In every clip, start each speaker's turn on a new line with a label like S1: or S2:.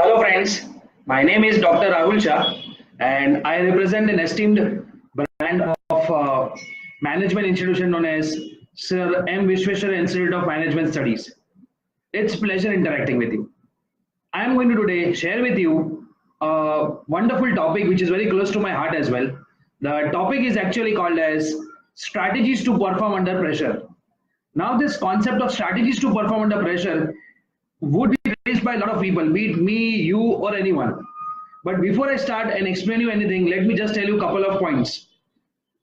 S1: Hello friends, my name is Dr. Rahul Shah and I represent an esteemed brand of management institution known as Sir M. Vishweshwar Institute of Management Studies. It's pleasure interacting with you. I am going to today share with you a wonderful topic which is very close to my heart as well. The topic is actually called as strategies to perform under pressure. Now this concept of strategies to perform under pressure would be raised by a lot of people, be it me, you, or anyone. But before I start and explain you anything, let me just tell you a couple of points.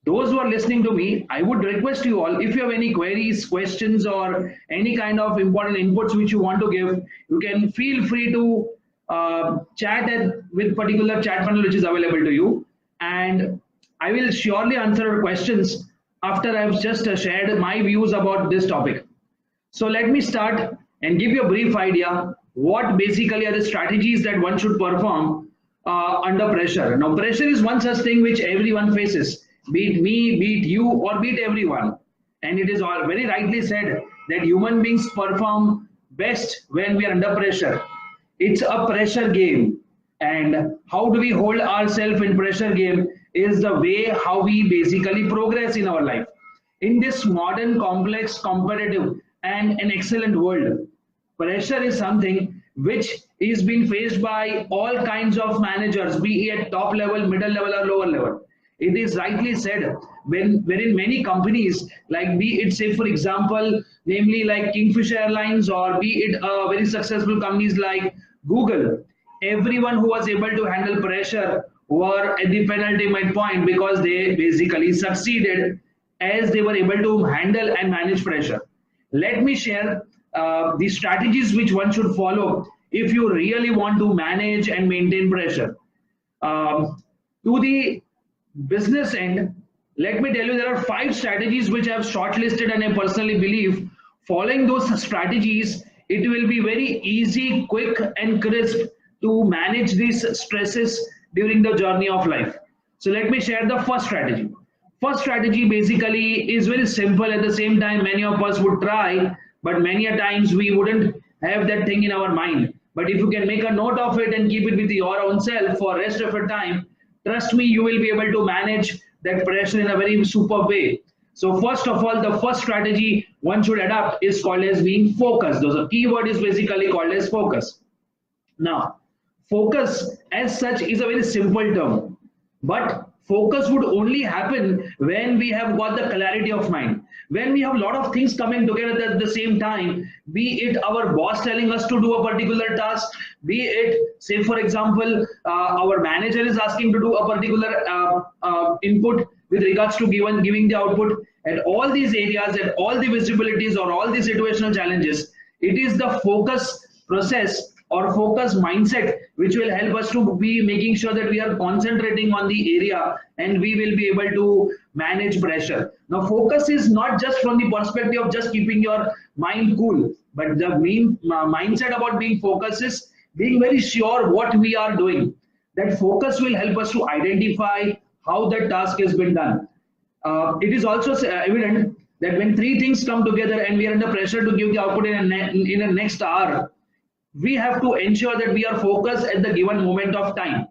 S1: Those who are listening to me, I would request you all, if you have any queries, questions, or any kind of important inputs which you want to give, you can feel free to chat with particular chat funnel which is available to you. And I will surely answer your questions after I've just shared my views about this topic. So let me start and give you a brief idea what basically are the strategies that one should perform under pressure. Now, pressure is one such thing which everyone faces, be it me, be it you, or be it everyone. And it is all very rightly said that human beings perform best when we are under pressure. It's a pressure game. And how do we hold ourselves in pressure game is the way how we basically progress in our life. In this modern, complex, competitive, and an excellent world, pressure is something which is being faced by all kinds of managers, be it top level, middle level, or lower level. It is rightly said wherein many companies, like be it, say for example, namely like Kingfisher Airlines, or be it very successful companies like Google, everyone who was able to handle pressure were at the penultimate point because they basically succeeded as they were able to handle and manage pressure. Let me share the strategies which one should follow if you really want to manage and maintain pressure. To the business end, let me tell you there are 5 strategies which I have shortlisted, and I personally believe following those strategies, it will be very easy, quick, and crisp to manage these stresses during the journey of life. So let me share the first strategy. First strategy basically is very simple. At the same time, many of us would try, but many a times we wouldn't have that thing in our mind. But if you can make a note of it and keep it with your own self for rest of your time, trust me, you will be able to manage that pressure in a very super way. So first of all, the first strategy one should adopt is called as being focused. The keyword is basically called as focus. Now, focus as such is a very simple term, but focus would only happen when we have got the clarity of mind. When we have a lot of things coming together at the same time, be it our boss telling us to do a particular task, be it, say for example, our manager is asking to do a particular input with regards to giving the output, at all these areas, at all the visibilities or all the situational challenges, it is the focus process or focus mindset which will help us to be making sure that we are concentrating on the area and we will be able to manage pressure. Now, focus is not just from the perspective of just keeping your mind cool, but the main mindset about being focused is being very sure what we are doing. That focus will help us to identify how that task has been done. It is also evident that when 3 things come together and we are under pressure to give the output in the next hour, we have to ensure that we are focused at the given moment of time.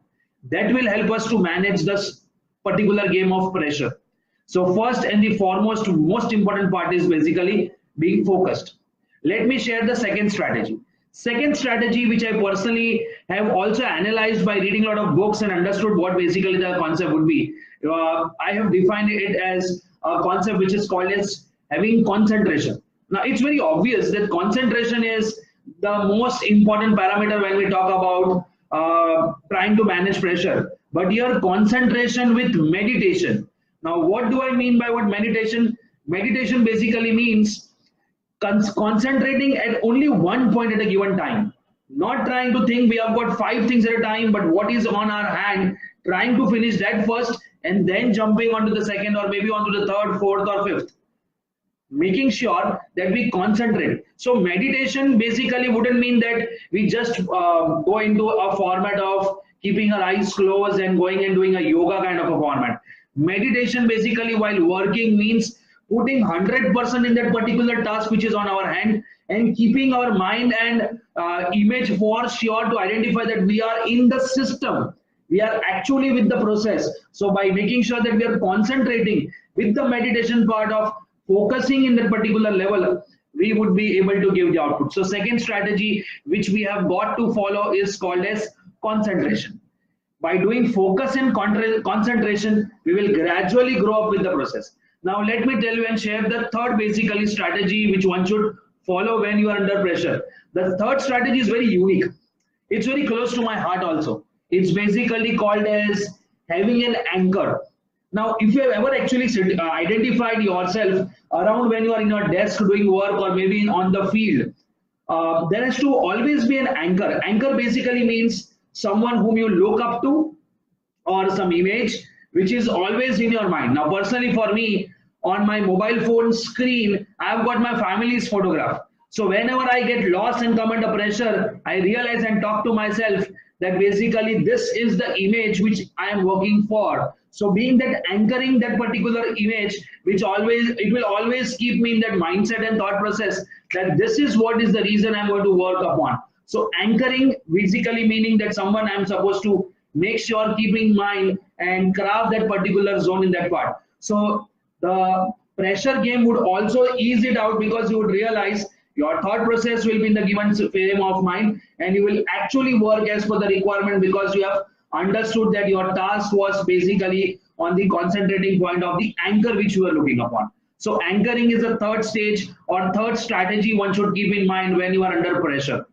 S1: That will help us to manage this particular game of pressure. So first and the foremost, most important part is basically being focused. Let me share the second strategy. Second strategy, which I personally have also analyzed by reading a lot of books and understood what basically the concept would be. I have defined it as a concept which is called as having concentration. Now, it's very obvious that concentration is the most important parameter when we talk about trying to manage pressure. But here, concentration with meditation. Now, what do I mean by what meditation? Meditation basically means concentrating at only one point at a given time. Not trying to think we have got 5 things at a time, but what is on our hand, trying to finish that first and then jumping onto the second or maybe onto the third, fourth, or fifth. Making sure that we concentrate. So meditation basically wouldn't mean that we just go into a format of keeping our eyes closed and going and doing a yoga kind of a format. Meditation basically while working means putting 100% in that particular task which is on our hand and keeping our mind and image for sure to identify that we are in the system. We are actually with the process. So by making sure that we are concentrating with the meditation part of focusing in that particular level, we would be able to give the output. So second strategy which we have got to follow is called as concentration. By doing focus and concentration, we will gradually grow up with the process. Now let me tell you and share the third basically strategy which one should follow when you are under pressure. The third strategy is very unique. It's very close to my heart also. It's basically called as having an anchor. Now, if you have ever actually identified yourself around when you are in your desk doing work or maybe on the field, there has to always be an anchor. Anchor basically means someone whom you look up to or some image which is always in your mind. Now, personally for me, on my mobile phone screen, I have got my family's photograph. So whenever I get lost and come under pressure, I realize and talk to myself that basically this is the image which I am working for. So being that anchoring that particular image, which always, it will always keep me in that mindset and thought process that this is what is the reason I'm going to work upon. So anchoring basically meaning that someone I'm supposed to make sure keeping in mind and craft that particular zone in that part. So the pressure game would also ease it out because you would realize your thought process will be in the given frame of mind and you will actually work as per the requirement because you have understood that your task was basically on the concentrating point of the anchor which you are looking upon. So anchoring is the third stage or third strategy one should keep in mind when you are under pressure.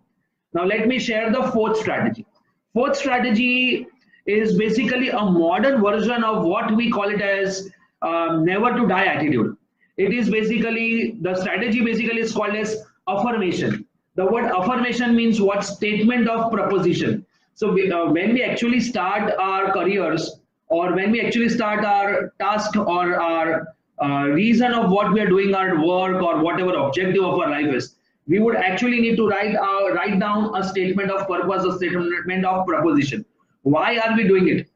S1: Now let me share the fourth strategy. Fourth strategy is basically a modern version of what we call it as never to die attitude. It is basically, the strategy basically is called as affirmation. The word affirmation means what? Statement of proposition. So when we actually start our careers or when we actually start our task or our reason of what we are doing, our work or whatever objective of our life is, we would actually need to write down a statement of purpose, a statement of proposition. Why are we doing it?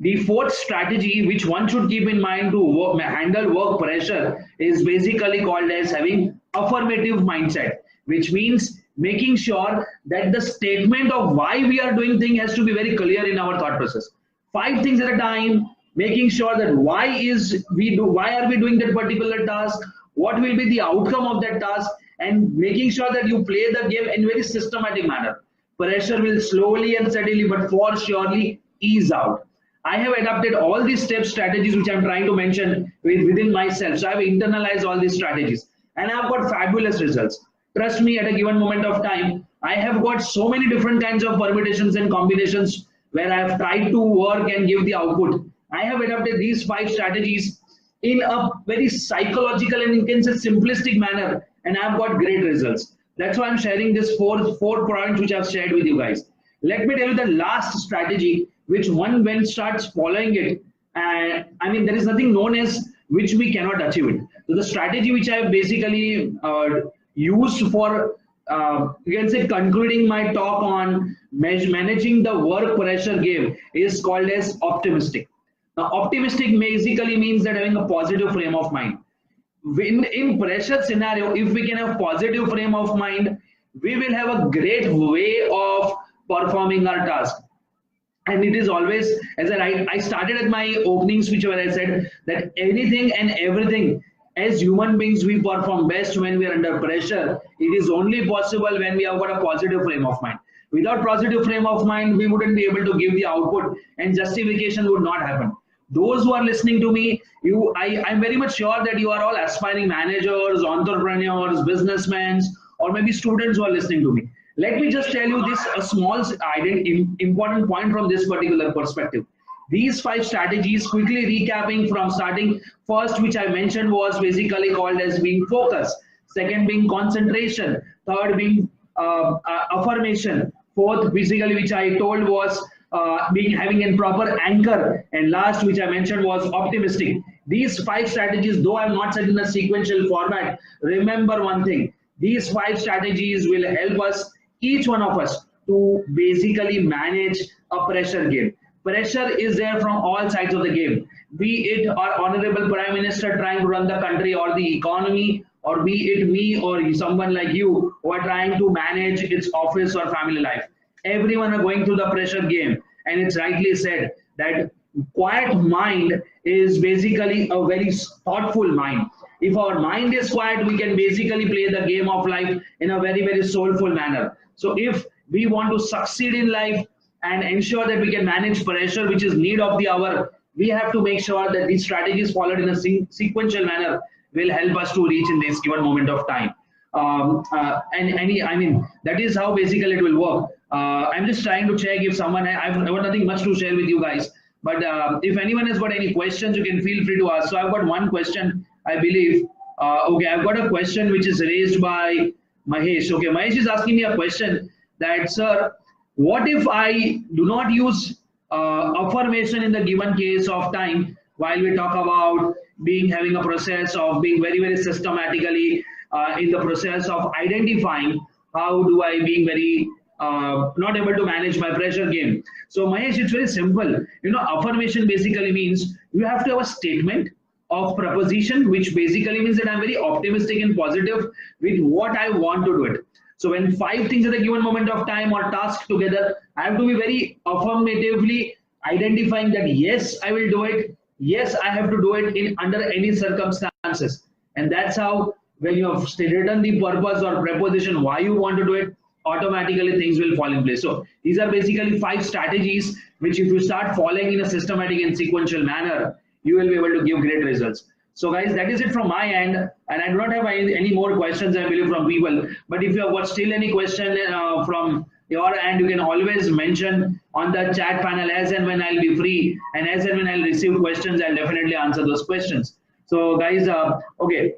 S1: The fourth strategy which one should keep in mind to handle work pressure is basically called as having affirmative mindset, which means making sure that the statement of why we are doing thing has to be very clear in our thought process. 5 things at a time, making sure that why are we doing that particular task, what will be the outcome of that task, and making sure that you play the game in very systematic manner. Pressure will slowly and steadily but for surely ease out. I have adapted all these steps, strategies which I'm trying to mention within myself. So I've internalized all these strategies and I've got fabulous results. Trust me, at a given moment of time, I have got so many different kinds of permutations and combinations where I have tried to work and give the output. I have adapted these 5 strategies in a very psychological and you can say simplistic manner and I've got great results. That's why I'm sharing this four points which I've shared with you guys. Let me tell you the last strategy which one when starts following it, and I mean there is nothing known as which we cannot achieve it. So the strategy which I have basically used for you can say concluding my talk on managing the work pressure game is called as optimistic. Now optimistic basically means that having a positive frame of mind. In pressure scenario, if we can have positive frame of mind, we will have a great way of performing our task. And it is always, as I started at my opening speech where I said that anything and everything as human beings we perform best when we are under pressure. It is only possible when we have got a positive frame of mind. Without positive frame of mind, we wouldn't be able to give the output and justification would not happen. Those who are listening to me, I'm very much sure that you are all aspiring managers, entrepreneurs, businessmen, or maybe students who are listening to me. Let me just tell you this a small important point from this particular perspective. These 5 strategies, quickly recapping from starting, first which I mentioned was basically called as being focus, second being concentration, third being affirmation, fourth basically which I told was having a proper anchor, and last which I mentioned was optimistic. These 5 strategies, though I'm not set in a sequential format, remember one thing, these 5 strategies will help us, each one of us, to basically manage a pressure game. Pressure is there from all sides of the game, be it our honorable prime minister trying to run the country or the economy, or be it me or someone like you who are trying to manage its office or family life. Everyone are going through the pressure game, and it's rightly said that quiet mind is basically a very thoughtful mind. If our mind is quiet, we can basically play the game of life in a very soulful manner. So if we want to succeed in life and ensure that we can manage pressure, which is need of the hour, we have to make sure that these strategies followed in a sequential manner will help us to reach in this given moment of time. I mean, that is how basically it will work. I'm just trying to check if someone, I've got nothing much to share with you guys, but if anyone has got any questions, you can feel free to ask. So I've got one question, I believe. Okay, I've got a question which is raised by Mahesh. Okay, Mahesh is asking me a question that, sir, what if I do not use affirmation in the given case of time while we talk about having a process of being very systematically in the process of identifying how do I being very not able to manage my pressure game. So Mahesh, it's very simple. Affirmation basically means you have to have a statement of proposition, which basically means that I'm very optimistic and positive with what I want to do it. So when 5 things at a given moment of time or task together, I have to be very affirmatively identifying that yes, I will do it. Yes, I have to do it in under any circumstances. And that's how when you have written the purpose or preposition why you want to do it, automatically things will fall in place. So these are basically 5 strategies which if you start following in a systematic and sequential manner, you will be able to give great results. So guys, that is it from my end, and I do not have any more questions, I believe, from people. But if you have got still any question from your end, you can always mention on the chat panel as and when I'll be free, and as and when I'll receive questions, I'll definitely answer those questions. So guys, okay.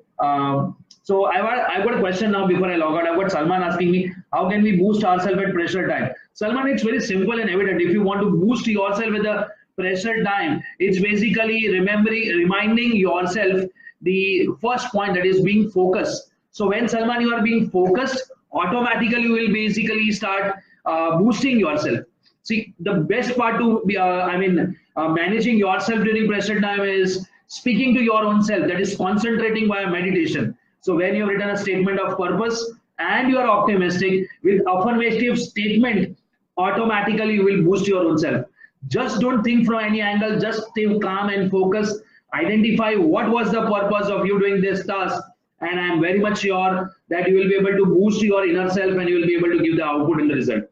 S1: So I've got a question now before I log out. I've got Salman asking me, how can we boost ourselves at pressure time? Salman, it's very simple and evident. If you want to boost yourself with the pressure time, it's basically reminding yourself the first point, that is being focused. So when Salman you are being focused, automatically you will basically start boosting yourself. See, the best part to be managing yourself during pressure time is speaking to your own self, that is concentrating via meditation. So when you have written a statement of purpose and you are optimistic with affirmative statement, automatically you will boost your own self. Just don't think from any angle, just stay calm and focus. Identify what was the purpose of you doing this task, and I am very much sure that you will be able to boost your inner self and you will be able to give the output in the result.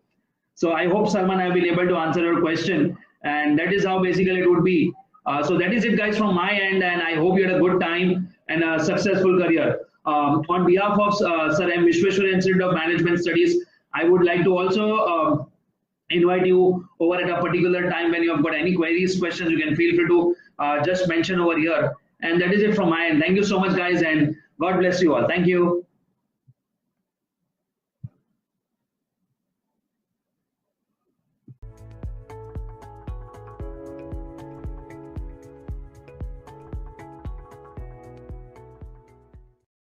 S1: So I hope, Salman, I have been able to answer your question, and that is how basically it would be. So that is it, guys, from my end, and I hope you had a good time and a successful career. On behalf of Sir M. Vishweshwar Institute of Management Studies, I would like to also invite you over at a particular time. When you have got any queries, questions, you can feel free to just mention over here. And that is it from my end. Thank you so much, guys, and God bless you all. Thank you.